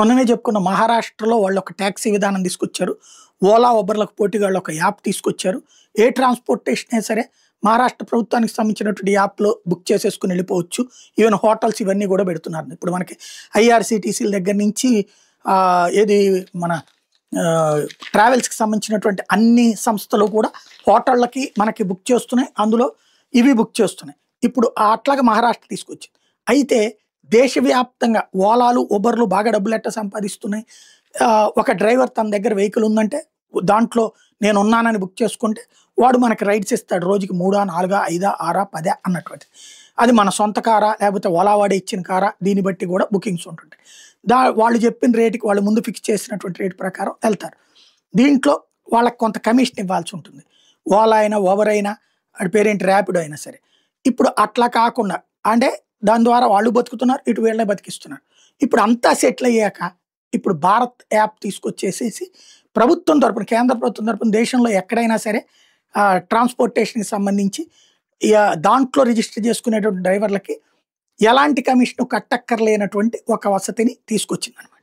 మొన్ననే చెప్పుకున్న మహారాష్ట్రలో వాళ్ళు ఒక టాక్సీ విధానం తీసుకొచ్చారు. ఓలా, ఉబర్‌లకు పోటీగా వాళ్ళు ఒక యాప్ తీసుకొచ్చారు. ఏ ట్రాన్స్‌పోర్టేషన్ అయినా సరే మహారాష్ట్ర ప్రభుత్వానికి సంబంధించినటువంటి యాప్‌లో బుక్ చేసేసుకొని వెళ్ళిపోవచ్చు. ఈవెన్ హోటల్స్ ఇవన్నీ కూడా పెడుతున్నారు. ఇప్పుడు మనకి ఐఆర్‌సీటీసీల దగ్గర నుంచి ఏది మన ఆహ్, ట్రావెల్స్‌కి సంబంధించినటువంటి అన్ని సంస్థలు కూడా హోటళ్ళకి మనకి బుక్ చేస్తున్నాయి. అందులో ఇవి బుక్ చేస్తున్నాయి. ఇప్పుడు అట్లాగా మహారాష్ట్ర తీసుకొచ్చింది. అయితే దేశవ్యాప్తంగా ఓలాలు, ఉబర్‌లు బాగా డబ్బులెట్టా సంపాదిస్తున్నాయి. ఒక డ్రైవర్ తన దగ్గర వెహికల్ ఉందంటే దాంట్లో నేనున్నానని బుక్ చేసుకుంటే వాడు మనకి రైడ్స్ ఇస్తాడు. రోజుకి 3, 4, 5, 6, 10 అన్నటువంటిది. అది మన సొంత కారా లేకపోతే ఓలా వాడే ఇచ్చిన కారా దీన్ని బట్టి కూడా బుకింగ్స్ ఉంటుంటాయి. వాళ్ళు చెప్పిన రేట్‌కి వాళ్ళు ముందు ఫిక్స్ చేసినటువంటి రేట్ ప్రకారం ఎళ్తారు. దీంట్లో వాళ్ళకి కొంత కమిషన్ ఇవ్వాల్సి ఉంటుంది. ఓలా అయినా, ఉబర్ అయినా, ఆడి పేరేంటి ర్యాపిడో అయినా సరే. ఇప్పుడు అట్లా కాకుండా అంటే దాని ద్వారా వాళ్ళు బతుకుతున్నారు. ఇటు వీళ్ళని బతికిస్తున్నారు. ఇప్పుడు అంతా సెటిల్ అయ్యాక ఇప్పుడు భారత్ యాప్ తీసుకొచ్చేసేసి ప్రభుత్వం తరపున, కేంద్ర ప్రభుత్వం తరపున దేశంలో ఎక్కడైనా సరే ట్రాన్స్‌పోర్టేషన్‌కి సంబంధించి దాంట్లో రిజిస్టర్ చేసుకునేటువంటి డ్రైవర్లకి ఎలాంటి కమిషను కట్టక్కర్లేనటువంటి ఒక వసతిని తీసుకొచ్చిందనమాట.